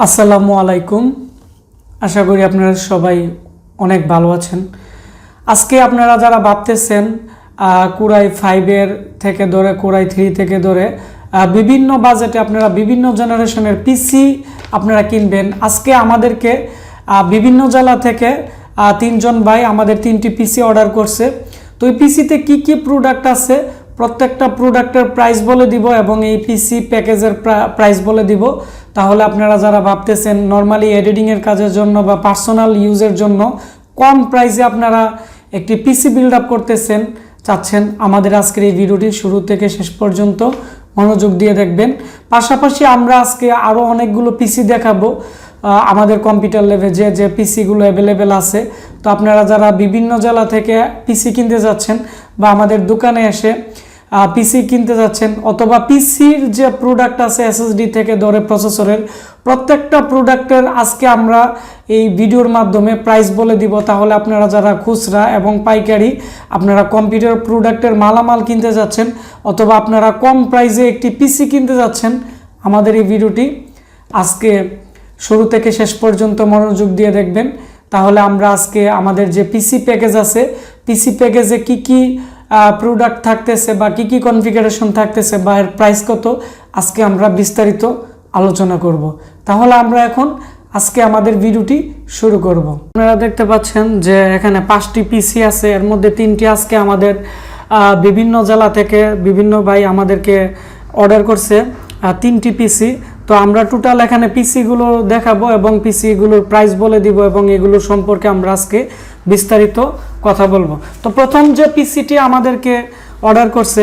আসসালামু আলাইকুম। আশা করি আপনারা সবাই অনেক ভালো আছেন। আজকে আপনারা যারা ভাবতেছেন কোরাই 5 থেকে ধরে কোরাই 3 থেকে ধরে বিভিন্ন বাজেটে আপনারা বিভিন্ন জেনারেশনের পিসি আপনারা কিনবেন, আজকে আমাদেরকে বিভিন্ন জেলা থেকে তিনজন ভাই আমাদের 3টি পিসি অর্ডার করছে। তো এই পিসিতে কি কি প্রোডাক্ট আছে প্রত্যেকটা প্রোডাক্টের প্রাইস বলে দিব এবং এই পিসি প্যাকেজের প্রাইস বলে দিব। তাহলে আপনারা যারা ভাবতেছেন নরমালি এডিটিংয়ের কাজের জন্য বা পার্সোনাল ইউজের জন্য কম প্রাইসে আপনারা একটি পিসি বিল্ড আপ করতেছেন চাচ্ছেন, আমাদের আজকের এই ভিডিওটি শুরু থেকে শেষ পর্যন্ত মনোযোগ দিয়ে দেখবেন। পাশাপাশি আমরা আজকে আরও অনেকগুলো পিসি দেখাবো আমাদের কম্পিউটার লেভেলে যে পিসিগুলো অ্যাভেলেবেল আছে। তো আপনারা যারা বিভিন্ন জেলা থেকে পিসি কিনতে যাচ্ছেন বা আমাদের দোকানে এসে পিসি কিনতে যাচ্ছেন অথবা পিসির যে প্রোডাক্ট আছে এসএসডি থেকে ধরে প্রসেসরের প্রত্যেকটা প্রোডাক্টের আজকে আমরা এই ভিডিওর মাধ্যমে প্রাইস বলে দিব। তাহলে আপনারা যারা খুচরা এবং পাইকারি আপনারা কম্পিউটার প্রোডাক্টের মালামাল কিনতে যাচ্ছেন অথবা আপনারা কম প্রাইসে একটি পিসি কিনতে যাচ্ছেন, আমাদের এই ভিডিওটি আজকে শুরু থেকে শেষ পর্যন্ত মনোযোগ দিয়ে দেখবেন। তাহলে আমরা আজকে আমাদের যে পিসি প্যাকেজ আছে পিসি প্যাকেজে কি কি প্রোডাক্ট থাকতেছে বা কি কি কনফিগারেশন থাকতেছে বা এর প্রাইস কত আজকে আমরা বিস্তারিত আলোচনা করব। তাহলে আমরা এখন আজকে আমাদের ভিডিওটি শুরু করব। আপনারা দেখতে পাচ্ছেন যে এখানে 5টি পিসি আছে, এর মধ্যে 3টি আজকে আমাদের বিভিন্ন জেলা থেকে বিভিন্ন ভাই আমাদেরকে অর্ডার করছে 3টি পিসি। তো আমরা টোটাল এখানে পিসিগুলো দেখাবো এবং পিসিগুলোর প্রাইস বলে দিব এবং এগুলো সম্পর্কে আমরা আজকে বিস্তারিত কথা বলবো। তো প্রথম যে পিসিটি আমাদেরকে অর্ডার করছে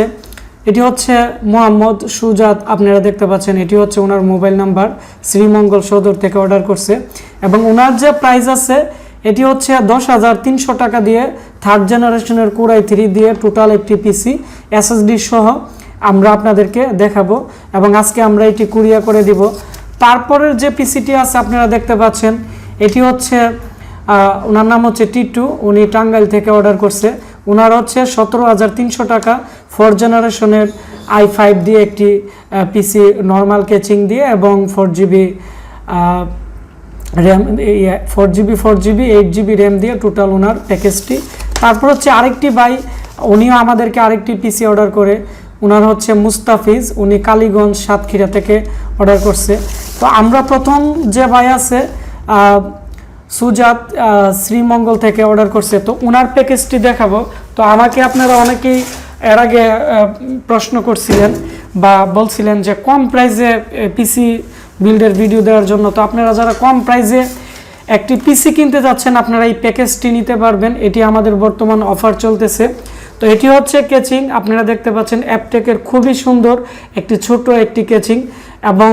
এটি হচ্ছে মোহাম্মদ সুজাত, আপনারা দেখতে পাচ্ছেন এটি হচ্ছে ওনার মোবাইল নাম্বার, শ্রীমঙ্গল সদর থেকে অর্ডার করছে এবং ওনার যে প্রাইস আছে এটি হচ্ছে 10,300 টাকা দিয়ে 3rd জেনারেশনের কোরাই 3 দিয়ে টোটাল একটি পিসি এসএসডি সহ আমরা আপনাদেরকে দেখাবো এবং আজকে আমরা এটি কুরিয়ার করে দিব। তারপরের যে পিসিটি আছে আপনারা দেখতে পাচ্ছেন এটি হচ্ছে ওনার নাম হচ্ছে টিটু, উনি টাঙ্গাইল থেকে অর্ডার করছে। ওনার হচ্ছে 17,300 টাকা 4th জেনারেশনের i5 দিয়ে একটি পিসি নর্মাল ক্যাচিং দিয়ে এবং 4GB RAM 4GB 8GB RAM দিয়ে টোটাল ওনার প্যাকেজটি। তারপর হচ্ছে আরেকটি ভাই উনিও আমাদেরকে আরেকটি পিসি অর্ডার করে, ওনার হচ্ছে মুস্তাফিজ, উনি কালীগঞ্জ সাতক্ষীরা থেকে অর্ডার করছে। তো আমরা প্রথম যে ভাই আছে সুজাত শ্রীমঙ্গল থেকে অর্ডার করছে, তো ওনার প্যাকেজটি দেখাবো। তো আমাকে আপনারা অনেকেই এর আগে প্রশ্ন করছিলেন বা বলছিলেন যে কম প্রাইসে পিসি বিল্ডের ভিডিও দেওয়ার জন্য। তো আপনারা যারা কম প্রাইসে একটি পিসি কিনতে যাচ্ছেন আপনারা এই প্যাকেজটি নিতে পারবেন, এটি আমাদের বর্তমান অফার চলতেছে। তো এটি হচ্ছে কেচিং, আপনারা দেখতে পাচ্ছেন অ্যাপটেকের খুবই সুন্দর একটি ছোট একটি কেচিং এবং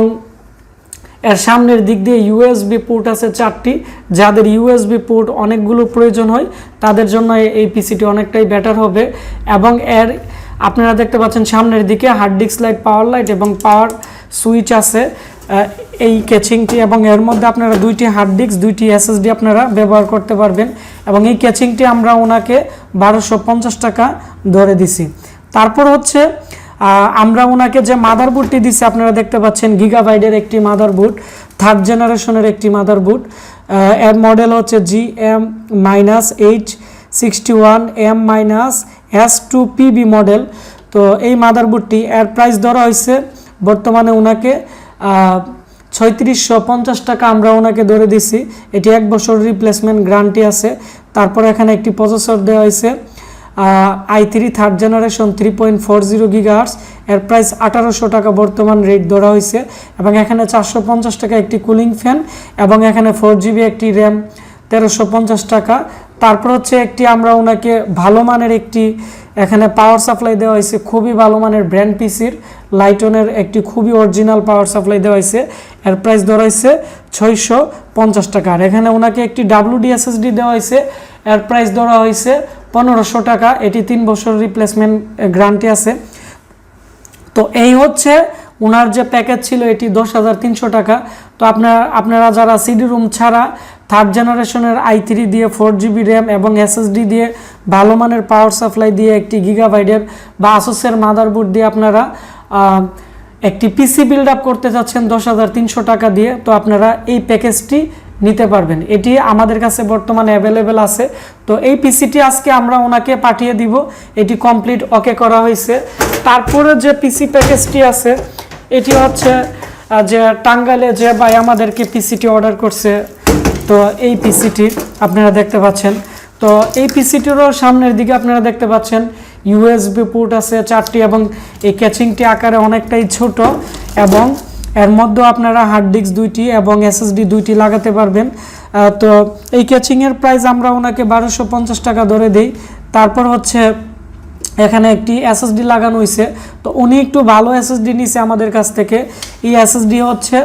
এর সামনের দিক দিয়ে ইউএসবি পোর্ট আছে 4টি। যাদের ইউএসবি পোর্ট অনেকগুলো প্রয়োজন হয় তাদের জন্য এই পিসিটি অনেকটাই বেটার হবে এবং এর আপনারা দেখতে পাচ্ছেন সামনের দিকে হার্ড ডিস্ক লাইট, পাওয়ার লাইট এবং পাওয়ার সুইচ আছে এই ক্যাচিংটি এবং এর মধ্যে আপনারা 2টি হার্ড ডিস্ক 2টি এসএসডি আপনারা ব্যবহার করতে পারবেন এবং এই ক্যাচিংটি আমরা ওনাকে 1250 টাকা ধরে দিছি। তারপর হচ্ছে আমরা ওনাকে যে মাদারবোর্ডটি দিছি আপনারা দেখতে পাচ্ছেন গিগাবাইটের একটি মাদারবোর্ড, 3rd জেনারেশনের একটি মাদারবোর্ড, এর মডেল হচ্ছে GM-H61M-S2PB মডেল। তো এই মাদারবোর্ডটি এর প্রাইস ধরা হয়েছে বর্তমানে ওনাকে 3650 টাকা আমরা ওনাকে ধরে দিছি। এটি 1 বছর রিপ্লেসমেন্ট গ্যারান্টি আছে। তারপর এখানে একটি প্রসেসর দেওয়া হয়েছে i3 3rd জেনারেশন 3.40 GHz, এর প্রাইস 1800 টাকা বর্তমান রেট ধরা হয়েছে এবং এখানে 450 টাকা একটি কুলিং ফ্যান এবং এখানে 4GB একটি র্যাম 1350 টাকা। তারপর হচ্ছে একটি আমরা ওনাকে ভালো মানের একটি এখানে পাওয়ার সাপ্লাই দেওয়া হয়েছে, খুবই ভালো মানের ব্র্যান্ড পিসির লাইটনের একটি খুবই অরিজিনাল পাওয়ার সাপ্লাই দেওয়া হয়েছে, এর প্রাইস ধরা হয়েছে 650 টাকা। আর এখানে ওনাকে একটি WD SSD দেওয়া হয়েছে, এর প্রাইস ধরা হয়েছে 1500 টাকা, এটি 3 বছর রিপ্লেসমেন্ট গ্যারান্টি আছে। তো এই হচ্ছে ওনার যে প্যাকেজ ছিল এটি 10,300 টাকা। তো আপনারা যারা সিডি রুম ছাড়া 3rd জেনারেশনের i3 দিয়ে 4GB র্যাম এবং এসএসডি দিয়ে ভালো মানের পাওয়ার সাপ্লাই দিয়ে একটি গিগাবাইটের বা আসুসের মাদারবোর্ড দিয়ে আপনারা একটি পিসি বিল্ড আপ করতে যাচ্ছেন 10,300 টাকা দিয়ে, তো আপনারা এই প্যাকেজটি নিতে পারবেন। এটি আমাদের কাছে বর্তমানে অ্যাভেলেবেল আছে। তো এই পিসিটি আজকে আমরা ওনাকে পাঠিয়ে দিব, এটি কমপ্লিট ওকে করা হয়েছে। তারপরে যে পিসি প্যাকেজটি আছে এটি হচ্ছে যে টাঙ্গাইলে যে ভাই আমাদেরকে পিসিটি অর্ডার করছে, তো এই পিসিটি আপনারা দেখতে পাচ্ছেন। তো এই পিসিটিরও সামনের দিকে আপনারা দেখতে পাচ্ছেন ইউএসবি পোর্ট আছে 4টি এবং এই ক্যাচিংটি আকারে অনেকটাই ছোট এবং এর মধ্যে আপনারা হার্ড ডিস্ক 2টি এবং এসএসডি 2টি লাগাতে পারবেন। তো এই ক্যাচিংয়ের প্রাইস আমরা ওনাকে 1250 টাকা ধরে দিই। তারপর হচ্ছে এখানে একটি এসএসডি লাগানো হয়েছে, তো উনি একটু ভালো এসএসডি নিছে আমাদের কাছ থেকে। এই এসএসডি হচ্ছে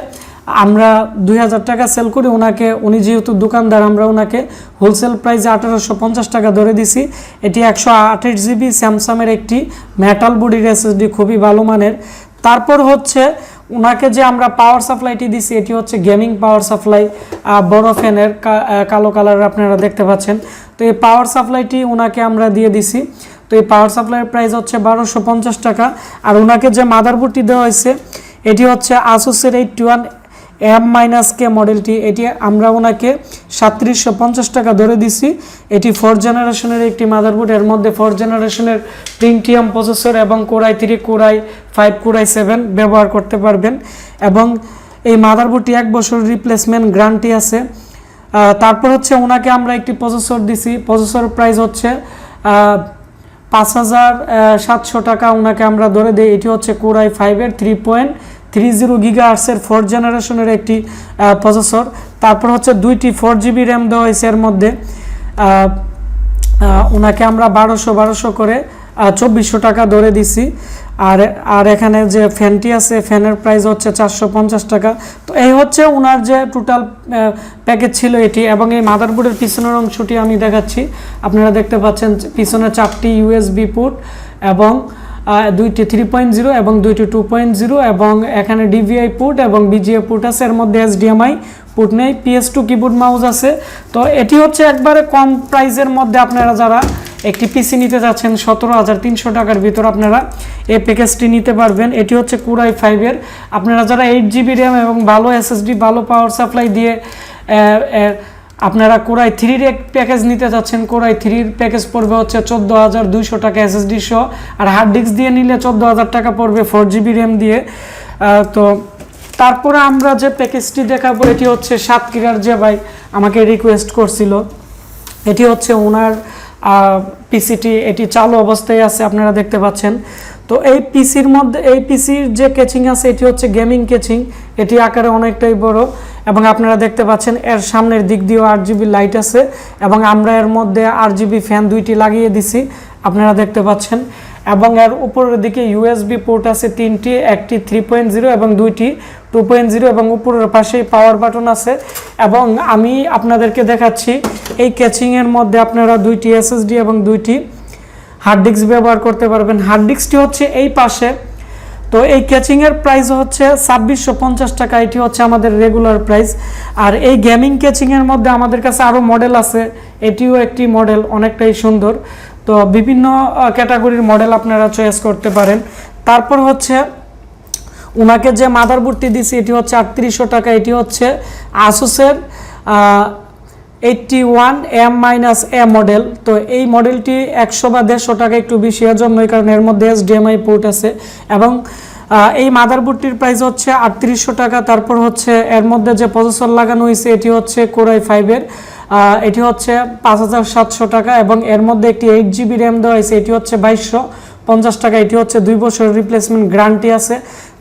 আমরা 2000 টাকা সেল করি ওনাকে, উনি যেহেতু দোকানদার আমরা ওনাকে হোলসেল প্রাইসে 1850 টাকা ধরে দিছি। এটি 128 জিবি স্যামসাংয়ের একটি মেটাল বডির এসএসডি, খুবই ভালো মানের। তারপর হচ্ছে ওনাকে যে আমরা পাওয়ার সাপ্লাইটি দিছি এটি হচ্ছে গেমিং পাওয়ার সাপ্লাই, বড় ফ্যানের কালো কালার আপনারা দেখতে পাচ্ছেন। তো এই পাওয়ার সাপ্লাইটি ওনাকে আমরা দিয়ে দিছি। তো এই পাওয়ার সাপ্লাইয়ের প্রাইস হচ্ছে 1250 টাকা। আর ওনাকে যে মাদারবোর্ডটি দেওয়া হয়েছে এটি হচ্ছে আসুসের 81M-K মডেলটি, এটি আমরা ওনাকে 3750 টাকা ধরে দিছি। এটি 4th জেনারেশনের একটি মাদারবোর্ড, এর মধ্যে 4th জেনারেশনের প্রিন্টিয়াম প্রসেসর এবং কোরাই 3, কোরাই 5, কোরাই 7 ব্যবহার করতে পারবেন। এবং এই মাদারবোর্ডটি 1 বছর রিপ্লেসমেন্ট গ্যারান্টি আছে। তারপর হচ্ছে ওনাকে আমরা একটি প্রসেসর দিছি, প্রসেসর প্রাইস হচ্ছে 5700 টাকা ওনাকে আমরা ধরে দিই। এটি হচ্ছে কোরাই 5-এর 3.30 গিগাহার্টসের 4th জেনারেশনের একটি প্রসেসর। তারপর হচ্ছে 2টি 4GB র্যাম দেওয়া হয়েছে এর মধ্যে। ওনাকে আমরা 1200 করে 2400 টাকা ধরে দিছি। আর এখানে যে ফ্যানটি আছে ফ্যানের প্রাইস হচ্ছে 450 টাকা। তো এই হচ্ছে ওনার যে টোটাল প্যাকেজ ছিল এটি। এবং এই মাদারবোর্ডের পিছনের অংশটি আমি দেখাচ্ছি, আপনারা দেখতে পাচ্ছেন পিছনে 4টি ইউএসবি পোর্ট এবং 2টি 3.0 এবং 2টি 2.0 এবং এখানে ডিভিআই পোর্ট এবং বিজিএ পোর্ট আছে, এর মধ্যে এইচডিএমআই পোর্ট নেই। PS2 কিবোর্ড মাউস আছে। তো এটি হচ্ছে একবারে কম প্রাইসের মধ্যে আপনারা যারা একটি পিসি নিতে যাচ্ছেন 17,300 টাকার ভিতর আপনারা এই প্যাকেজটি নিতে পারবেন। এটি হচ্ছে কোরাই 5-এর। আপনারা যারা 8GB র্যাম এবং ভালো এসএসডি ভালো পাওয়ার সাপ্লাই দিয়ে আপনারা কোরাই 3-এর এক প্যাকেজ নিতে যাচ্ছেন, কোরাই 3-এর প্যাকেজ পড়বে হচ্ছে 14,200 টাকা এসএসডি সহ। আর হার্ড ডিস্ক দিয়ে নিলে 14,000 টাকা পড়বে 4GB র্যাম দিয়ে। তো তারপরে আমরা যে প্যাকেজটি দেখাবো এটি হচ্ছে সাতক্ষীরার যে ভাই আমাকে রিকোয়েস্ট করছিল, এটি হচ্ছে ওনার পিসিটি, এটি চালু অবস্থায় আছে আপনারা দেখতে পাচ্ছেন। তো এই পিসির মধ্যে এই পিসির যে ক্যাচিং আছে এটি হচ্ছে গেমিং ক্যাচিং, এটি আকারে অনেকটাই বড় এবং আপনারা দেখতে পাচ্ছেন এর সামনের দিক দিয়েও 8GB লাইট আছে এবং আমরা এর মধ্যে 8GB ফ্যান 2টি লাগিয়ে দিছি আপনারা দেখতে পাচ্ছেন। এবং এর উপরের দিকে ইউএসবি পোর্ট আছে 3টি, একটি 3.0 এবং 2টি 2.0 এবং উপরের পাশেই পাওয়ার বাটন আছে। এবং আমি আপনাদেরকে দেখাচ্ছি এই ক্যাচিংয়ের মধ্যে আপনারা 2টি এসএসডি এবং 2টি হার্ড ডিস্ক ব্যবহার করতে পারবেন। হার্ড ডিস্কটি হচ্ছে এই পাশে। তো এই ক্যাচিংয়ের প্রাইস হচ্ছে 2650 টাকা, এটি হচ্ছে আমাদের রেগুলার প্রাইস। আর এই গেমিং ক্যাচিংয়ের মধ্যে আমাদের কাছে আরও মডেল আছে, এটিও একটি মডেল অনেকটাই সুন্দর। তো বিভিন্ন ক্যাটাগরির মডেল আপনারা চয়েস করতে পারেন। তারপর হচ্ছে ওনাকে যে মাদারবোর্ডটি দিছি এটি হচ্ছে 3800 টাকা, এটি হচ্ছে আসুসের 81M-A মডেল। তো এই মডেলটি 100 বা 150 টাকা একটু বেশি, এর জন্য কারণ এর মধ্যে HDMI পোর্ট আছে। এবং এই মাদারবোর্ডটির প্রাইস হচ্ছে 3800 টাকা। তারপর হচ্ছে এর মধ্যে যে প্রসেসর লাগানো হয়েছে এটি হচ্ছে কোরাই 5-এর, এটি হচ্ছে 5700 টাকা এবং এর মধ্যে একটি 8GB র্যাম দেওয়া হয়েছে, এটি হচ্ছে 2250 টাকা, এটি হচ্ছে 2 বছর রিপ্লেসমেন্ট গ্যারান্টি আছে।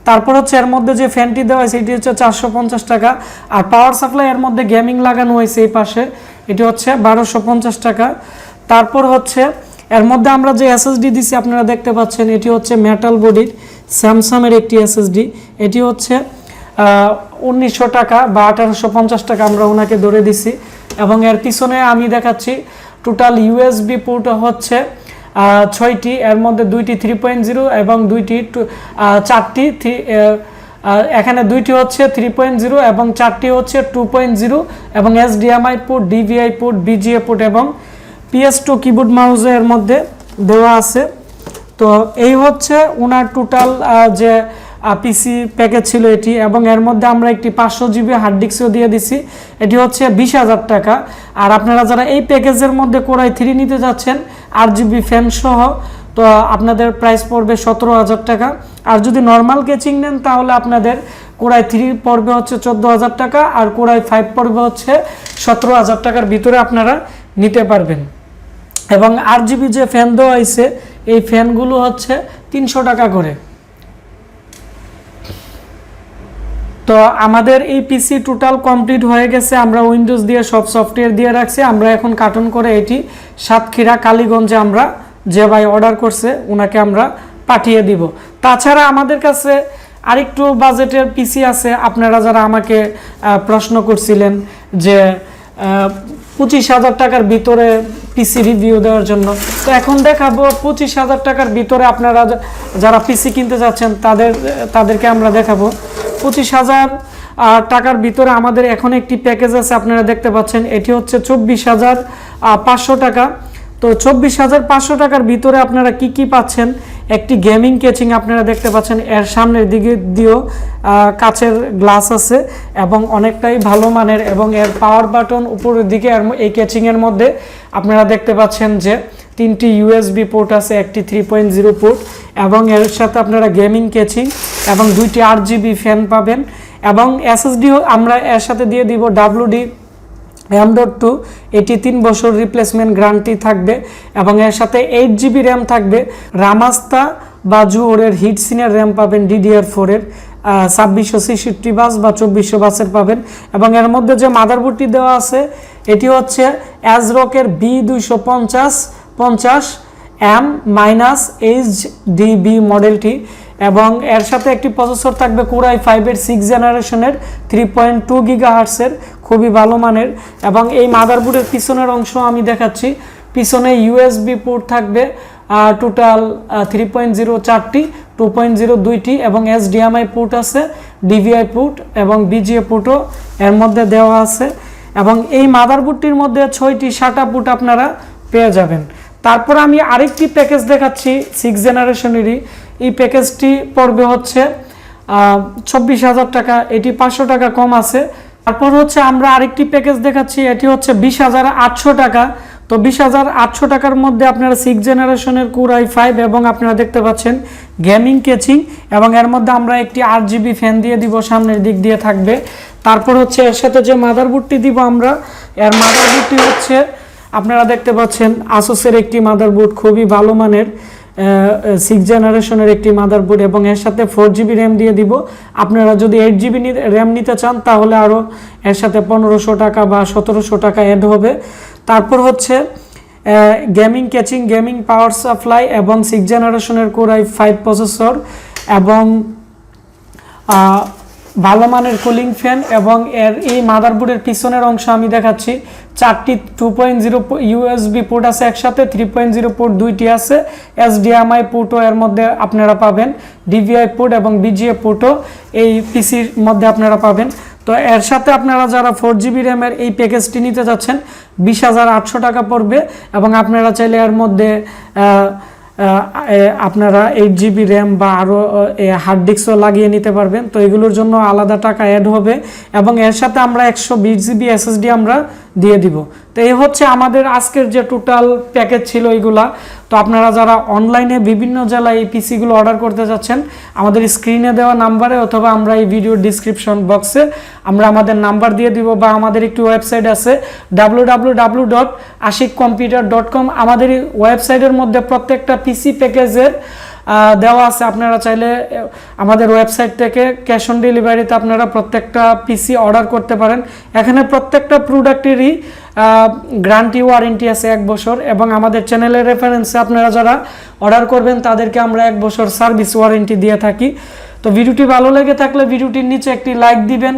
তারপর হচ্ছে এর মধ্যে যে ফ্যানটি দেওয়া হয়েছে এটি হচ্ছে 450 টাকা। আর পাওয়ার সাপ্লাই এর মধ্যে গেমিং লাগানো হয়েছে এই পাশে, এটি হচ্ছে 1250 টাকা। তারপর হচ্ছে এর মধ্যে আমরা যে এসএসডি দিছি আপনারা দেখতে পাচ্ছেন, এটি হচ্ছে মেটাল বডির স্যামসাংয়ের একটি এসএসডি, এটি হচ্ছে 1900 টাকা বা 1850 টাকা আমরা ওনাকে ধরে দিছি। এবং এর পিছনে আমি দেখাচ্ছি টোটাল ইউএসবি পোর্ট হচ্ছে 6টি, এর মধ্যে 2টি 3.0 এবং 2টি 4টি এখানে 2টি হচ্ছে 3.0 এবং 4টি হচ্ছে 2.0 এবং HDMI port, DVI port, BGA port এবং PS2 কিবোর্ড মাউসের মধ্যে দেওয়া আছে। তো এই হচ্ছে ওনার টোটাল যে পিসি প্যাকেজ ছিল এটি, এবং এর মধ্যে আমরা একটি 500 জিবি হার্ড ডিস্কও দিয়ে দিছি, এটি হচ্ছে 20,000 টাকা। আর আপনারা যারা এই প্যাকেজের মধ্যে কোরাই 3 নিতে যাচ্ছেন 8 জিবি ফ্যান সহ, তো আপনাদের প্রাইস পড়বে 17,000 টাকা। আর যদি নর্মাল কেচিং নেন তাহলে আপনাদের কোরাই 3 পড়বে হচ্ছে 14,000 টাকা, আর কোরাই 5 পড়বে হচ্ছে 17,000 টাকার ভিতরে আপনারা নিতে পারবেন। এবং 8 জিবি যে ফ্যান দেওয়া হয়েছে এই ফ্যানগুলো হচ্ছে 300 টাকা করে। তো আমাদের এই পিসি টোটাল কমপ্লিট হয়ে গেছে, আমরা উইন্ডোজ দিয়ে সব সফটওয়্যার দিয়ে রাখছি। আমরা এখন কার্টন করে এটি সাতক্ষীরা কালীগঞ্জে আমরা যে ভাই অর্ডার করছে ওনাকে আমরা পাঠিয়ে দিব। তাছাড়া আমাদের কাছে আরেকটু বাজেটের পিসি আছে। আপনারা যারা আমাকে প্রশ্ন করছিলেন যে 25,000 টাকার ভিতরে পিসি রিভিউ দেওয়ার জন্য, তো এখন দেখাবো 25,000 টাকার ভিতরে আপনারা যারা পিসি কিনতে যাচ্ছেন তাদেরকে আমরা দেখাবো 25,000 টাকার ভিতরে আমাদের এখন একটি প্যাকেজ আছে, আপনারা দেখতে পাচ্ছেন। এটি হচ্ছে 24,500 টাকা। তো 24,500 টাকার ভিতরে আপনারা কি পাচ্ছেন, একটি গেমিং কেচিং আপনারা দেখতে পাচ্ছেন, এর সামনের দিকে দিয়েও কাচের গ্লাস আছে এবং অনেকটাই ভালো মানের, এবং এর পাওয়ার বাটন উপরের দিকে। এই কেচিংয়ের মধ্যে আপনারা দেখতে পাচ্ছেন যে 3টি ইউএসবি পোর্ট আছে, একটি 3.0 পোর্ট, এবং এর সাথে আপনারা গেমিং কেচিং এবং 2টি 8 জিবি ফ্যান পাবেন, এবং এসএসডিও আমরা এর সাথে দিয়ে দিব WD RAM.2, এটি 3 বছর রিপ্লেসমেন্ট গ্যারান্টি থাকবে, এবং এর সাথে 8 জিবি র্যাম থাকবে। রামাস্তা বা জুহরের হিটসিনের র্যাম পাবেন, DDR4 এর 2666 বাস বা 2400 বাসের পাবেন। এবং এর মধ্যে যে মাদারবোর্ডটি দেওয়া আছে এটি হচ্ছে অ্যাজরকের B250M-HDB মডেলটি, এবং এর সাথে একটি প্রসেসর থাকবে কোরাই 5 এর 6 জেনারেশনের 3.2 গিগাহার্টসের, খুবই ভালো মানের। এবং এই মাদারবোর্ডের পিছনের অংশ আমি দেখাচ্ছি, পিছনে ইউএসবি পোর্ট থাকবে টোটাল 3.0 4টি, 2.0 2টি, এবং HDMI পোর্ট আছে, DVI পোর্ট এবং BGA পোর্টও এর মধ্যে দেওয়া আছে। এবং এই মাদারবোর্ডটির মধ্যে 6টি SATA পোর্ট আপনারা পেয়ে যাবেন। তারপর আমি আরেকটি প্যাকেজ দেখাচ্ছি 6 জেনারেশনেরই। এই প্যাকেজটি পড়বে হচ্ছে 24,000 টাকা, এটি 500 টাকা কম আছে। তারপর হচ্ছে আমরা আরেকটি প্যাকেজ দেখাচ্ছি, এটি হচ্ছে 20,800 টাকা। তো 20,800 টাকার মধ্যে আপনারা 6 জেনারেশনের কোরাই 5 এবং আপনারা দেখতে পাচ্ছেন গেমিং কেচিং, এবং এর মধ্যে আমরা একটি 8 জিবি ফ্যান দিয়ে দিব, সামনের দিক দিয়ে থাকবে। তারপর হচ্ছে এর সাথে যে মাদারবোর্ডটি দিব আমরা, এর মাদারবোর্ডটি হচ্ছে আপনারা দেখতে পাচ্ছেন আসুসের একটি মাদারবোর্ড, খুবই ভালো মানের 6 জেনারেশনের একটি মাদারবোর্ড, এবং এর সাথে 4 জিবি র্যাম দিয়ে দিব। আপনারা যদি 8 জিবি র্যাম নিতে চান তাহলে আরও এর সাথে 1500 টাকা বা 1700 টাকা অ্যাড হবে। তারপর হচ্ছে গেমিং কেচিং, গেমিং পাওয়ার সাপ্লাই এবং 6 জেনারেশনের কোরাই 5 প্রসেসর, এবং ভালো মানের কুলিং ফ্যান। এবং এর এই মাদারবোর্ডের পিছনের অংশ আমি দেখাচ্ছি, 4টি 2.0 ইউএসবি পোর্ট আছে একসাথে, 3.0 পোর্ট 2টি আছে, HDMI পোর্টও এর মধ্যে আপনারা পাবেন, DVI পোর্ট এবং BGA পোর্টও এই পিসির মধ্যে আপনারা পাবেন। তো এর সাথে আপনারা যারা 4 জিবি র্যামের এই প্যাকেজটি নিতে যাচ্ছেন 20,800 টাকা পড়বে, এবং আপনারা চাইলে এর মধ্যে আপনারা 8 জিবি র্যাম বা আরও হার্ড ডিস্কও লাগিয়ে নিতে পারবেন। তো এগুলোর জন্য আলাদা টাকা অ্যাড হবে, এবং এর সাথে আমরা 120 জিবি SSD আমরা দিয়ে দিব। তো এই হচ্ছে আমাদের আজকের যে টোটাল প্যাকেজ ছিল এইগুলা। তো আপনারা যারা অনলাইনে বিভিন্ন জেলায় এই পিসিগুলো অর্ডার করতে যাচ্ছেন, আমাদের স্ক্রিনে দেওয়া নাম্বারে অথবা আমরা এই ভিডিওর ডিসক্রিপশন বক্সে আমরা আমাদের নাম্বার দিয়ে দিব, বা আমাদের একটি ওয়েবসাইট আছে www.ashikcomputer.com। আমাদের এই ওয়েবসাইটের মধ্যে প্রত্যেকটা পিসি প্যাকেজের দেওয়া আছে। আপনারা চাইলে আমাদের ওয়েবসাইট থেকে ক্যাশ অন ডেলিভারিতে আপনারা প্রত্যেকটা পিসি অর্ডার করতে পারেন। এখানে প্রত্যেকটা প্রোডাক্টেরই গ্যারান্টি ওয়ারেন্টি আছে 1 বছর, এবং আমাদের চ্যানেলের রেফারেন্সে আপনারা যারা অর্ডার করবেন তাদেরকে আমরা 1 বছর সার্ভিস ওয়ারেন্টি দিয়ে থাকি। তো ভিডিওটি ভালো লেগে থাকলে ভিডিওটির নিচে একটি লাইক দিবেন,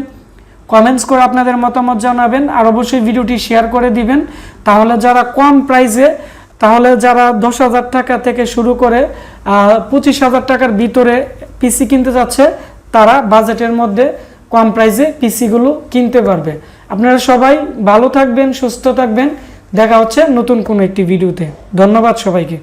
কমেন্টস করে আপনাদের মতামত জানাবেন, আর অবশ্যই ভিডিওটি শেয়ার করে দিবেন। তাহলে যারা কম প্রাইসে, তাহলে যারা 10,000 টাকা থেকে শুরু করে 25,000 টাকার ভিতরে পিসি কিনতে যাচ্ছে, তারা বাজেটের মধ্যে কম প্রাইসে পিসিগুলো কিনতে পারবে। আপনারা সবাই ভালো থাকবেন, সুস্থ থাকবেন। দেখা হচ্ছে নতুন কোনো একটি ভিডিওতে। ধন্যবাদ সবাইকে।